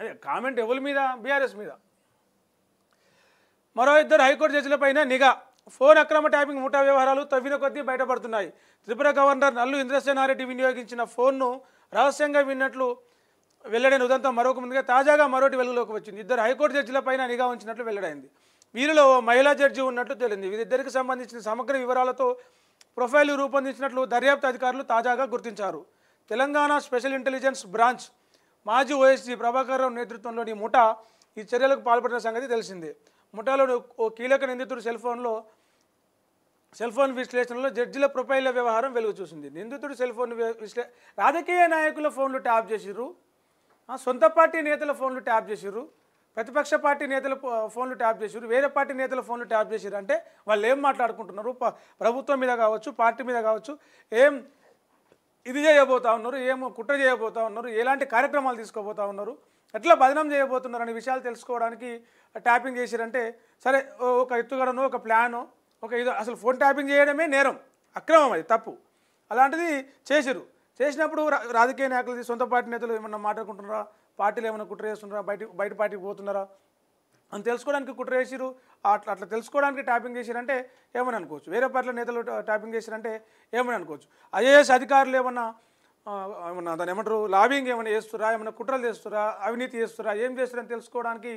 అదే కామెంట్ ఎవరి మీద? బీఆర్ఎస్ మీద. మరో ఇద్దరు హైకోర్టు జడ్జిలపైన నిఘా. ఫోన్ అక్రమ ట్యాపింగ్ ముఠా వ్యవహారాలు తవ్విన కొద్దీ బయటపడుతున్నాయి. త్రిపుర గవర్నర్ నల్లు ఇంద్రసేనారెడ్డి వినియోగించిన ఫోన్ను రహస్యంగా విన్నట్లు వెల్లడైన ఉదంతం మరొక ముందుగా తాజాగా మరోటి వెలుగులోకి వచ్చింది. ఇద్దరు హైకోర్టు జడ్జిలపైన నిఘా ఉంచినట్లు వెల్లడైంది. వీరిలో మహిళా జడ్జి ఉన్నట్లు తేలింది. వీరిద్దరికి సంబంధించిన సమగ్ర వివరాలతో ప్రొఫైల్ రూపొందించినట్లు దర్యాప్తు అధికారులు తాజాగా గుర్తించారు. తెలంగాణ స్పెషల్ ఇంటెలిజెన్స్ బ్రాంచ్ మాజీ ఓఎస్డీ ప్రభాకర్ రావు నేతృత్వంలోని ముఠా ఈ చర్యలకు పాల్పడిన సంగతి తెలిసిందే. ముఠాలోని ఓ కీలక నిందితుడు సెల్ ఫోన్ విశ్లేషణలో జడ్జిల ప్రొఫైల్ల వ్యవహారం వెలుగు చూసింది. నిందితుడు సెల్ ఫోన్ రాజకీయ నాయకుల ఫోన్లు ట్యాప్ చేసిర్రు, సొంత పార్టీ నేతల ఫోన్లు ట్యాప్ చేసిర్రు, ప్రతిపక్ష పార్టీ నేతల ఫోన్లు ట్యాప్ చేసిర్రు, వేరే పార్టీ నేతల ఫోన్లు ట్యాప్ చేసిర్రు. అంటే వాళ్ళు ఏం మాట్లాడుకుంటున్నారు? ప్రభుత్వం మీద కావచ్చు, పార్టీ మీద కావచ్చు, ఏం ఇది చేయబోతా ఉన్నారు, ఏమో కుట్ర చేయబోతా ఉన్నారు, ఎలాంటి కార్యక్రమాలు తీసుకోబోతా ఉన్నారు, ఎట్లా బదనం చేయబోతున్నారు అనే విషయాలు తెలుసుకోవడానికి ట్యాపింగ్ చేసిరంటే సరే, ఒక ఎత్తుగడనో ఒక ప్లానో ఒక ఇది అసలు ఫోన్ ట్యాపింగ్ చేయడమే నేరం, అక్రమం, అది తప్పు. అలాంటిది చేసిరు. చేసినప్పుడు రాజకీయ నాయకులు సొంత పార్టీ నేతలు ఏమన్నా మాట్లాడుకుంటున్నారా, పార్టీలు ఏమైనా కుట్ర చేస్తున్నారా, బయట పార్టీకి పోతున్నారా అని తెలుసుకోవడానికి కుట్ర చేసిరు. అట్లా తెలుసుకోవడానికి ట్యాపింగ్ చేసిరంటే ఏమని అనుకోవచ్చు. వేరే పార్టీల నేతలు ట్యాపింగ్ చేసిరంటే ఏమని అనుకోవచ్చు. ఐఏఎస్ అధికారులు ఏమన్నా దాన్ని ఏమంటారు, లాబింగ్ ఏమైనా చేస్తురా, ఏమైనా కుట్రలు చేస్తురా, అవినీతి చేస్తురా, ఏం చేస్తారని తెలుసుకోవడానికి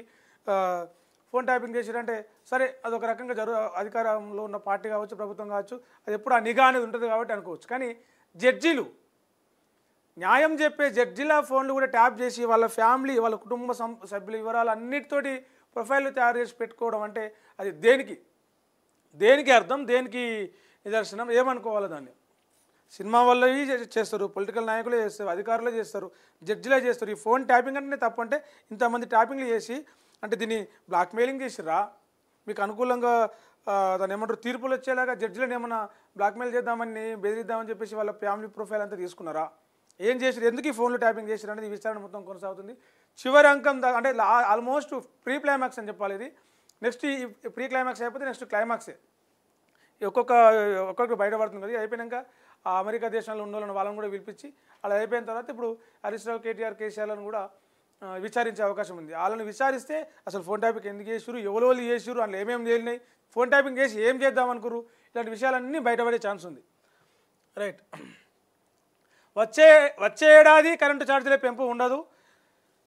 ఫోన్ ట్యాపింగ్ చేసిరంటే సరే, అదొక రకంగా అధికారంలో ఉన్న పార్టీ కావచ్చు, ప్రభుత్వం కావచ్చు, అది ఎప్పుడు ఆ నిఘా అనేది ఉంటుంది కాబట్టి అనుకోవచ్చు. కానీ జడ్జీలు, న్యాయం చెప్పే జడ్జిల ఫోన్లు కూడా ట్యాప్ చేసి వాళ్ళ ఫ్యామిలీ, వాళ్ళ కుటుంబ సభ్యుల వివరాలు అన్నిటితోటి ప్రొఫైల్ తయారు చేసి పెట్టుకోవడం అంటే అది దేనికి అర్థం, దేనికి నిదర్శనం, ఏమనుకోవాలి దాన్ని? సినిమా వాళ్ళు చేస్తారు, పొలిటికల్ నాయకులే చేస్తారు, అధికారులే చేస్తారు, జడ్జిలే చేస్తారు. ఈ ఫోన్ ట్యాపింగ్ అంటే తప్పు అంటే ఇంతమంది ట్యాపింగ్లు చేసి అంటే దీన్ని బ్లాక్మెయిలింగ్ చేసిరా, మీకు అనుకూలంగా దాన్ని ఏమంటారు తీర్పులు వచ్చేలాగా జడ్జిలను ఏమన్నా బ్లాక్మెయిల్ చేద్దామని బెదిరిద్దామని చెప్పేసి వాళ్ళ ఫ్యామిలీ ప్రొఫైల్ అంతా తీసుకున్నారా, ఏం చేసిరు, ఎందుకు ఈ ఫోన్లు ట్యాపింగ్ చేసిరు అనేది ఈ విచారణ మొత్తం కొనసాగుతుంది. చివరి అంకం అంటే ఆల్మోస్ట్ ప్రీ క్లైమాక్స్ అని చెప్పాలి ఇది. నెక్స్ట్ ఈ ప్రీ క్లైమాక్స్ అయిపోతే నెక్స్ట్ క్లైమాక్సే. ఒక్కొక్కరు బయటపడుతుంది కదా. అయిపోయాక ఆ అమెరికా దేశంలో ఉన్న వాళ్ళని కూడా పిలిపించి అలా అయిపోయిన తర్వాత ఇప్పుడు హరీష్ రావు, కేటీఆర్, కేసీఆర్లను కూడా విచారించే అవకాశం ఉంది. వాళ్ళని విచారిస్తే అసలు ఫోన్ ట్యాపింగ్ ఎందుకు చేసిరు, ఎవరు చేసిరు, అందులో ఏమేమి తేలినాయి, ఫోన్ ట్యాపింగ్ చేసి ఏం చేద్దాం అనుకురు, ఇలాంటి విషయాలన్నీ బయటపడే ఛాన్స్ ఉంది. రైట్. వచ్చే ఏడాది కరెంటు ఛార్జీల పెంపు ఉండదు.